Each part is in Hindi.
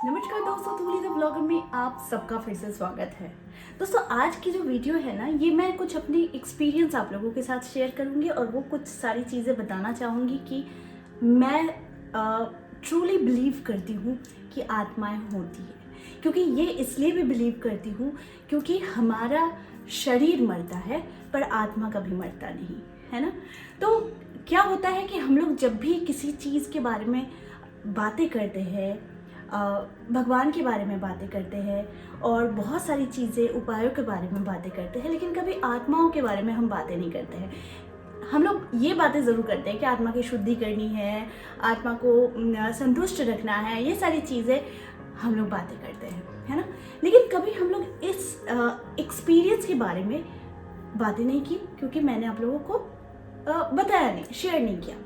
नमस्कार दोस्तों, तुली द ब्लॉगर में आप सबका फिर से स्वागत है। दोस्तों, आज की जो वीडियो है ना, ये मैं कुछ अपनी एक्सपीरियंस आप लोगों के साथ शेयर करूंगी और वो कुछ सारी चीज़ें बताना चाहूँगी कि मैं ट्रूली बिलीव करती हूँ कि आत्माएं होती है। क्योंकि ये इसलिए भी बिलीव करती हूँ क्योंकि हमारा शरीर मरता है पर आत्मा कभी मरता नहीं है ना। तो क्या होता है कि हम लोग जब भी किसी चीज़ के बारे में बातें करते हैं, भगवान के बारे में बातें करते हैं और बहुत सारी चीज़ें उपायों के बारे में बातें करते हैं, लेकिन कभी आत्माओं के बारे में हम बातें नहीं करते हैं। हम लोग ये बातें ज़रूर करते हैं कि आत्मा की शुद्धि करनी है, आत्मा को संतुष्ट रखना है, ये सारी चीज़ें हम लोग बातें करते हैं, है ना। लेकिन कभी हम लोग इस एक्सपीरियंस के बारे में बातें नहीं की क्योंकि मैंने आप लोगों को बताया नहीं, शेयर नहीं किया।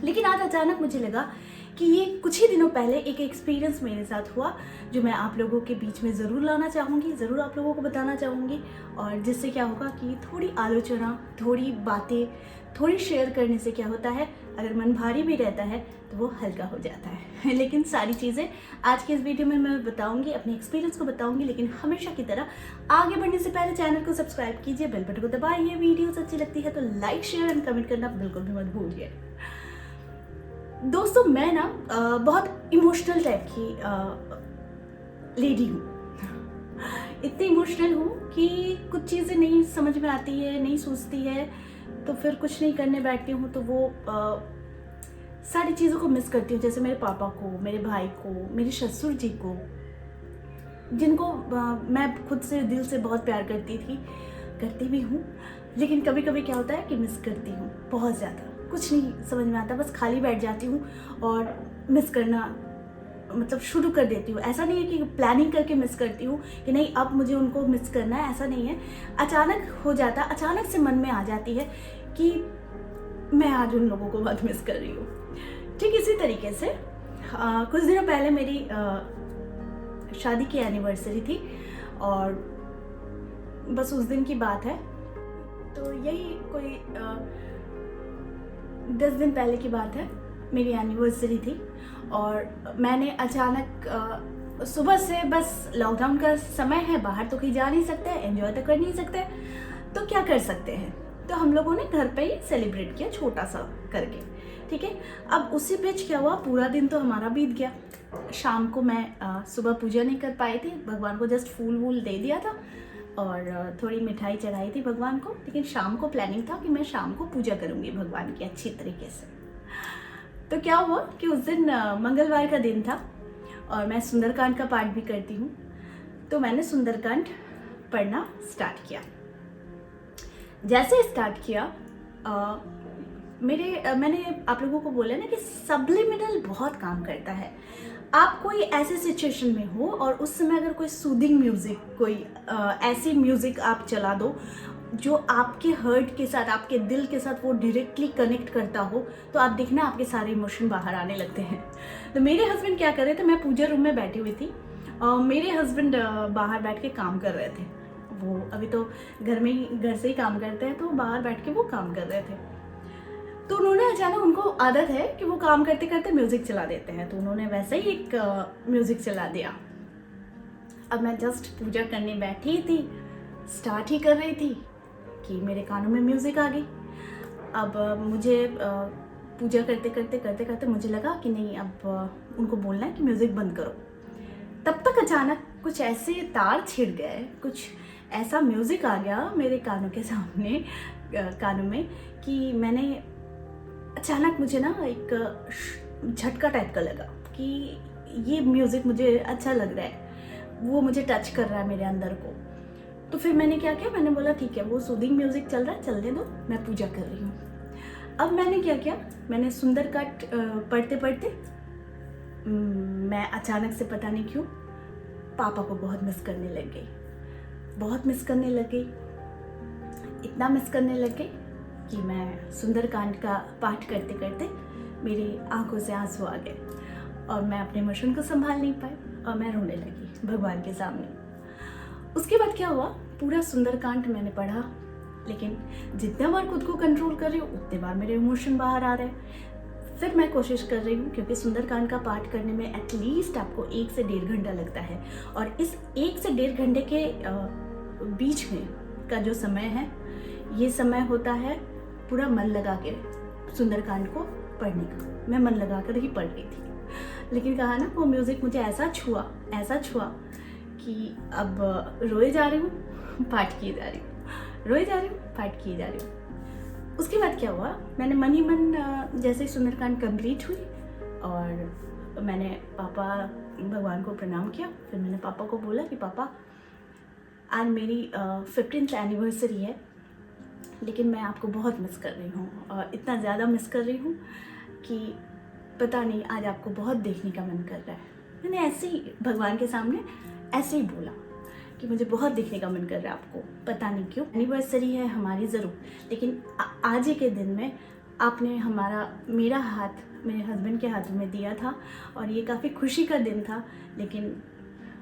लेकिन आज अचानक मुझे लगा कि ये कुछ ही दिनों पहले एक एक्सपीरियंस मेरे साथ हुआ जो मैं आप लोगों के बीच में ज़रूर लाना चाहूँगी, ज़रूर आप लोगों को बताना चाहूँगी। और जिससे क्या होगा कि थोड़ी आलोचना, थोड़ी बातें, थोड़ी शेयर करने से क्या होता है, अगर मन भारी भी रहता है तो वो हल्का हो जाता है। लेकिन सारी चीज़ें आज के इस वीडियो में मैं बताऊँगी, अपने एक्सपीरियंस को बताऊँगी। लेकिन हमेशा की तरह आगे बढ़ने से पहले चैनल को सब्सक्राइब कीजिए, बेल बटन को दबाइए। वीडियोस अच्छी लगती है तो लाइक, शेयर एंड कमेंट करना बिल्कुल भी मत भूलिए। दोस्तों, मैं ना बहुत इमोशनल टाइप की लेडी हूँ। इतनी इमोशनल हूँ कि कुछ चीज़ें नहीं समझ में आती है, नहीं सोचती है, तो फिर कुछ नहीं करने बैठती हूँ तो वो सारी चीज़ों को मिस करती हूँ। जैसे मेरे पापा को, मेरे भाई को, मेरे ससुर जी को, जिनको मैं खुद से दिल से बहुत प्यार करती थी, करती भी हूँ। लेकिन कभी कभी क्या होता है कि मिस करती हूँ बहुत ज़्यादा। कुछ नहीं समझ में आता, बस खाली बैठ जाती हूँ और मिस करना मतलब शुरू कर देती हूँ। ऐसा नहीं है कि प्लानिंग करके मिस करती हूँ कि नहीं अब मुझे उनको मिस करना है, ऐसा नहीं है। अचानक हो जाता, अचानक से मन में आ जाती है कि मैं आज उन लोगों को बहुत मिस कर रही हूँ। ठीक इसी तरीके से कुछ दिनों पहले मेरी शादी की एनिवर्सरी थी और बस उस दिन की बात है। तो यही कोई 10 दिन पहले की बात है, मेरी एनिवर्सरी थी और मैंने अचानक सुबह से, बस लॉकडाउन का समय है, बाहर तो कहीं जा नहीं सकते, एंजॉय तो कर नहीं सकते, तो क्या कर सकते हैं, तो हम लोगों ने घर पे ही सेलिब्रेट किया छोटा सा करके। ठीक है, अब उसी बीच क्या हुआ, पूरा दिन तो हमारा बीत गया। शाम को मैं सुबह पूजा नहीं कर पाई थी, भगवान को जस्ट फूल वूल दे दिया था और थोड़ी मिठाई चढ़ाई थी भगवान को। लेकिन शाम को प्लानिंग था कि मैं शाम को पूजा करूँगी भगवान की अच्छी तरीके से। तो क्या हुआ कि उस दिन मंगलवार का दिन था और मैं सुंदरकांड का पाठ भी करती हूँ। तो मैंने सुंदरकांड पढ़ना स्टार्ट किया। जैसे स्टार्ट किया मैंने आप लोगों को बोला ना कि सब्लिमिनल बहुत काम करता है। आप कोई ऐसे सिचुएशन में हो और उस समय अगर कोई सूदिंग म्यूजिक, कोई ऐसी म्यूजिक आप चला दो जो आपके हर्ट के साथ, आपके दिल के साथ वो डायरेक्टली कनेक्ट करता हो, तो आप देखना आपके सारे इमोशन बाहर आने लगते हैं। तो मेरे हस्बैंड क्या कर रहे थे, मैं पूजा रूम में बैठी हुई थी और मेरे हस्बैंड बाहर बैठ के काम कर रहे थे। वो अभी तो घर से ही काम करते हैं, तो बाहर बैठ के वो काम कर रहे थे। तो उन्होंने अचानक, उनको आदत है कि वो काम करते करते म्यूजिक चला देते हैं, तो उन्होंने वैसे ही एक म्यूजिक चला दिया। अब मैं जस्ट पूजा करने बैठी थी, स्टार्ट ही कर रही थी कि मेरे कानों में म्यूजिक आ गई। अब मुझे पूजा करते करते मुझे लगा कि नहीं, अब उनको बोलना है कि म्यूजिक बंद करो। तब तक अचानक कुछ ऐसे तार छिड़ गए, कुछ ऐसा म्यूजिक आ गया मेरे कानों के सामने, कानों में, कि मैंने अचानक, मुझे ना एक झटका टाइप का लगा कि ये म्यूज़िक मुझे अच्छा लग रहा है, वो मुझे टच कर रहा है मेरे अंदर को। तो फिर मैंने क्या किया, मैंने बोला ठीक है, वो सूदिंग म्यूज़िक चल रहा है, चलने दो, मैं पूजा कर रही हूँ। अब मैंने क्या किया, मैंने सुंदरकांड पढ़ते पढ़ते मैं अचानक से पता नहीं क्यों पापा को बहुत मिस करने लग गई, बहुत मिस करने लग गई, इतना मिस करने लग गई कि मैं सुंदरकांड का पाठ करते करते मेरी आंखों से आंसू आ गए और मैं अपने इमोशन को संभाल नहीं पाई और मैं रोने लगी भगवान के सामने। उसके बाद क्या हुआ, पूरा सुंदरकांड मैंने पढ़ा, लेकिन जितने बार खुद को कंट्रोल कर रही हूँ उतने बार मेरे इमोशन बाहर आ रहे हैं। फिर मैं कोशिश कर रही हूँ, क्योंकि सुंदरकांड का पाठ करने में एटलीस्ट आपको 1 से 1.5 घंटा लगता है, और इस 1 से 1.5 घंटे के बीच में का जो समय है, ये समय होता है पूरा मन लगा के सुंदरकांड को पढ़ने का। मैं मन लगा कर ही पढ़ रही थी, लेकिन कहा ना, वो म्यूज़िक मुझे ऐसा छुआ कि अब रोए जा रही हूँ, पाठ किए जा रही हूँ, रोए जा रही हूँ, पाठ किए जा रही हूँ। उसके बाद क्या हुआ, मैंने मन ही मन जैसे ही सुंदरकांड कंप्लीट हुई और मैंने पापा भगवान को प्रणाम किया। फिर मैंने पापा को बोला कि पापा, आज मेरी 15th एनिवर्सरी है, लेकिन मैं आपको बहुत मिस कर रही हूँ, और इतना ज़्यादा मिस कर रही हूँ कि पता नहीं, आज आपको बहुत देखने का मन कर रहा है। मैंने ऐसे ही भगवान के सामने ऐसे ही बोला कि मुझे बहुत देखने का मन कर रहा है आपको, पता नहीं क्यों। एनिवर्सरी है हमारी ज़रूर, लेकिन आज ही के दिन में आपने मेरा हाथ मेरे हस्बैंड के हाथों में दिया था, और ये काफ़ी खुशी का दिन था, लेकिन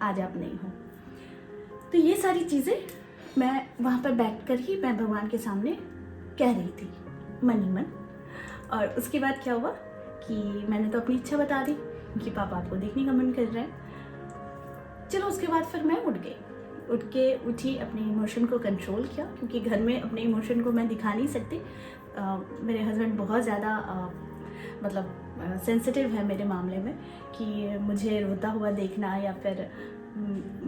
आज आप नहीं हो। तो ये सारी चीज़ें मैं वहाँ पर बैठकर ही मैं भगवान के सामने कह रही थी मन ही मन। और उसके बाद क्या हुआ कि मैंने तो अपनी इच्छा बता दी कि पापा आपको देखने का मन कर रहा है। चलो, उसके बाद फिर मैं उठी, अपने इमोशन को कंट्रोल किया, क्योंकि घर में अपने इमोशन को मैं दिखा नहीं सकती। मेरे हस्बैंड बहुत ज़्यादा मतलब सेंसिटिव है मेरे मामले में, कि मुझे रोता हुआ देखना या फिर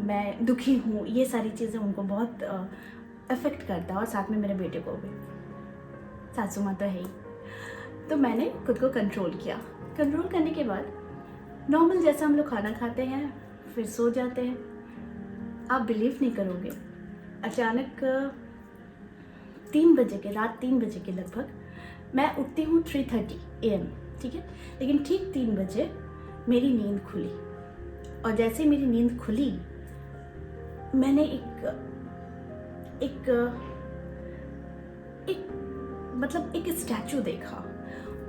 मैं दुखी हूँ, ये सारी चीज़ें उनको बहुत अफेक्ट करता है, और साथ में मेरे बेटे को भी। सासू माँ तो है ही। तो मैंने खुद को कंट्रोल किया। कंट्रोल करने के बाद नॉर्मल जैसा हम लोग खाना खाते हैं, फिर सो जाते हैं। आप बिलीव नहीं करोगे, अचानक 3 बजे के, रात 3 बजे के लगभग मैं उठती हूँ 3:30 AM, ठीक है। लेकिन ठीक 3 बजे मेरी नींद खुली, और जैसे मेरी नींद खुली, मैंने एक स्टैचू देखा।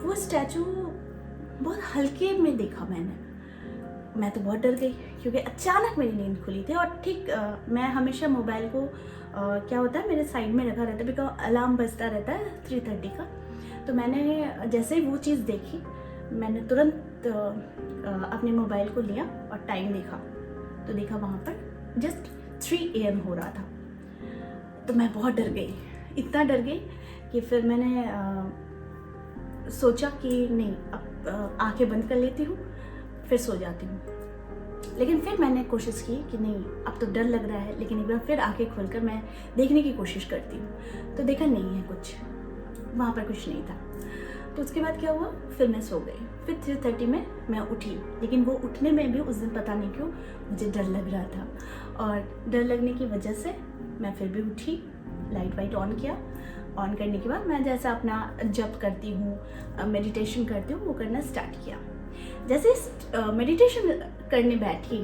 वो स्टैचू बहुत हल्के में देखा मैं तो बहुत डर गई, क्योंकि अचानक मेरी नींद खुली थी। और ठीक मैं हमेशा मोबाइल को क्या होता है, मेरे साइड में रखा रहता है, बिकॉज अलार्म बजता रहता है 3:30 का। तो मैंने जैसे ही वो चीज़ देखी, मैंने तुरंत अपने मोबाइल को लिया और टाइम देखा, तो देखा वहाँ पर जस्ट 3 AM हो रहा था। तो मैं बहुत डर गई, इतना डर गई कि फिर मैंने सोचा कि नहीं, अब आंखें बंद कर लेती हूँ, फिर सो जाती हूँ। लेकिन फिर मैंने कोशिश की कि नहीं, अब तो डर लग रहा है, लेकिन एक बार फिर आंखें खोलकर मैं देखने की कोशिश करती हूँ। तो देखा नहीं है कुछ, वहाँ पर कुछ नहीं था। तो उसके बाद क्या हुआ, फिर मैं सो गई। फिर 3:30 में मैं उठी, लेकिन वो उठने में भी उस दिन पता नहीं क्यों मुझे डर लग रहा था, और डर लगने की वजह से मैं फिर भी उठी, लाइट वाइट ऑन किया। ऑन करने के बाद मैं जैसा अपना जप करती हूँ, मेडिटेशन करती हूँ, वो करना स्टार्ट किया। जैसे मेडिटेशन करने बैठी,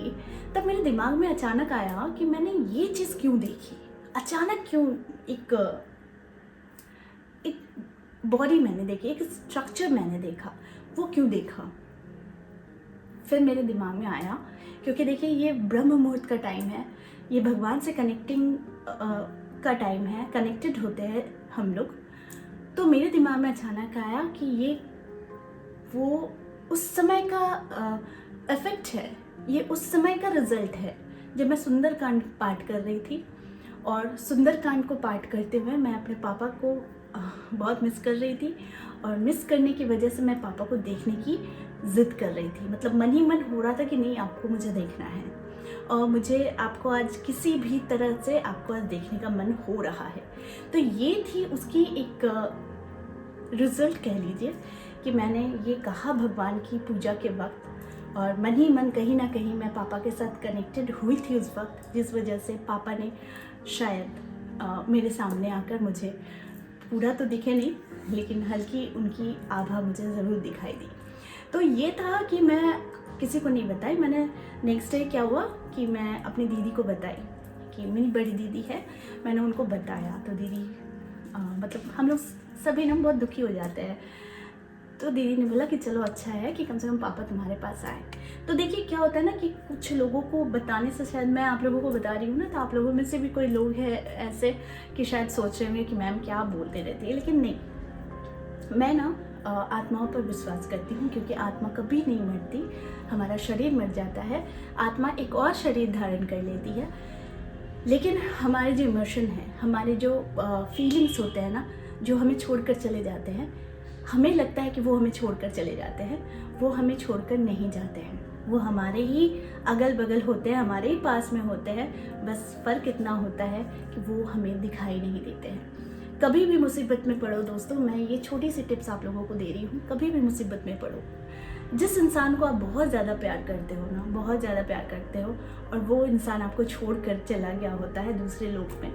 तब मेरे दिमाग में अचानक आया कि मैंने ये चीज़ क्यों देखी, अचानक क्यों एक बॉडी मैंने देखी, एक स्ट्रक्चर मैंने देखा, वो क्यों देखा। फिर मेरे दिमाग में आया, क्योंकि देखिए ये ब्रह्म मुहूर्त का टाइम है, ये भगवान से कनेक्टिंग का टाइम है, कनेक्टेड होते हैं हम लोग। तो मेरे दिमाग में अचानक आया कि ये वो उस समय का इफेक्ट है, ये उस समय का रिजल्ट है जब मैं सुंदरकांड पाठ कर रही थी। और सुंदरकांड को पाठ करते हुए मैं अपने पापा को बहुत मिस कर रही थी, और मिस करने की वजह से मैं पापा को देखने की ज़िद कर रही थी। मतलब मन ही मन हो रहा था कि नहीं, आपको मुझे देखना है, और मुझे आपको आज किसी भी तरह से आपको आज देखने का मन हो रहा है। तो ये थी उसकी एक रिजल्ट कह लीजिए, कि मैंने ये कहा भगवान की पूजा के वक्त, और मन ही मन कहीं ना कहीं मैं पापा के साथ कनेक्टेड हुई थी उस वक्त, जिस वजह से पापा ने शायद मेरे सामने आकर मुझे, पूरा तो दिखे नहीं, लेकिन हल्की उनकी आभा मुझे ज़रूर दिखाई दी। तो ये था कि मैं किसी को नहीं बताई। मैंने नेक्स्ट डे क्या हुआ कि मैं अपनी दीदी को बताई, कि मेरी बड़ी दीदी है, मैंने उनको बताया। तो दीदी मतलब हम लोग सभी ना बहुत दुखी हो जाते हैं। तो दीदी ने बोला कि चलो अच्छा है कि कम से कम पापा तुम्हारे पास आए। तो देखिए क्या होता है ना, कि कुछ लोगों को बताने से, शायद मैं आप लोगों को बता रही हूँ ना, तो आप लोगों में से भी कोई लोग हैं ऐसे कि शायद सोच रहे होंगे कि मैम क्या बोलते रहती है, लेकिन नहीं। मैं ना आत्माओं पर विश्वास करती हूँ, क्योंकि आत्मा कभी नहीं मरती। हमारा शरीर मर जाता है, आत्मा एक और शरीर धारण कर लेती है, लेकिन हमारे जो इमोशन है, हमारे जो फीलिंग्स होते हैं ना, जो हमें छोड़कर चले जाते हैं, हमें लगता है कि वो हमें छोड़कर चले जाते हैं, वो हमें छोड़कर नहीं जाते हैं। वो हमारे ही अगल बगल होते हैं, हमारे ही पास में होते हैं, बस फ़र्क इतना होता है कि वो हमें दिखाई नहीं देते हैं। कभी भी मुसीबत में पड़ो दोस्तों, मैं ये छोटी सी टिप्स आप लोगों को दे रही हूँ, कभी भी मुसीबत में पड़ो, जिस इंसान को आप बहुत ज़्यादा प्यार करते हो ना, बहुत ज़्यादा प्यार करते हो, और वो इंसान आपको छोड़कर चला गया होता है दूसरे लोक में,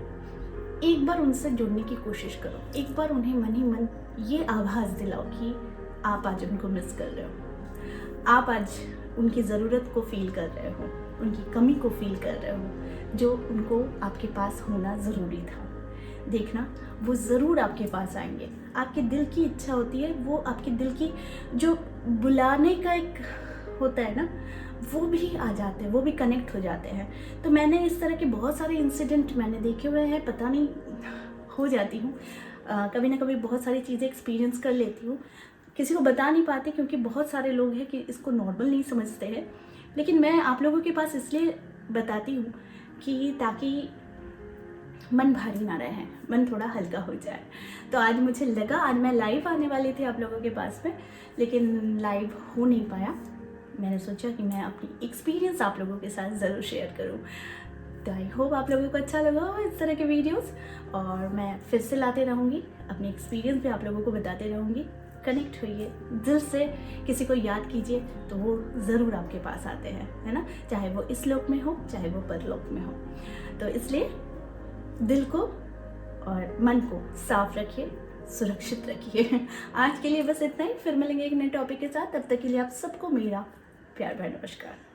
एक बार उनसे जुड़ने की कोशिश करो। एक बार उन्हें मन ही मन ये आभास दिलाओ कि आप आज उनको मिस कर रहे हो, आप आज उनकी ज़रूरत को फील कर रहे हो, उनकी कमी को फील कर रहे हो, जो उनको आपके पास होना ज़रूरी था। देखना, वो ज़रूर आपके पास आएंगे। आपके दिल की इच्छा होती है, वो आपके दिल की जो बुलाने का एक होता है ना, वो भी आ जाते हैं, वो भी कनेक्ट हो जाते हैं। तो मैंने इस तरह के बहुत सारे इंसिडेंट मैंने देखे हुए हैं, पता नहीं हो जाती हूँ कभी ना कभी, बहुत सारी चीज़ें एक्सपीरियंस कर लेती हूँ, किसी को बता नहीं पाती, क्योंकि बहुत सारे लोग हैं कि इसको नॉर्मल नहीं समझते हैं। लेकिन मैं आप लोगों के पास इसलिए बताती हूँ कि ताकि मन भारी ना रहे, मन थोड़ा हल्का हो जाए। तो आज मुझे लगा, आज मैं लाइव आने वाली थी आप लोगों के पास में, लेकिन लाइव हो नहीं पाया। मैंने सोचा कि मैं अपनी एक्सपीरियंस आप लोगों के साथ ज़रूर शेयर करूं। तो आई होप आप लोगों को अच्छा लगा हो इस तरह के वीडियोस, और मैं फिर से लाते रहूँगी, अपनी एक्सपीरियंस भी आप लोगों को बताते रहूँगी। कनेक्ट होइए, दिल से किसी को याद कीजिए तो वो ज़रूर आपके पास आते हैं, है ना, चाहे वो इस लोक में हो, चाहे वो परलोक में हो। तो इसलिए दिल को और मन को साफ रखिए, सुरक्षित रखिए। आज के लिए बस इतना ही, फिर मिलेंगे एक नए टॉपिक के साथ। तब तक के लिए आप सबको मेरा प्यार भरा नमस्कार।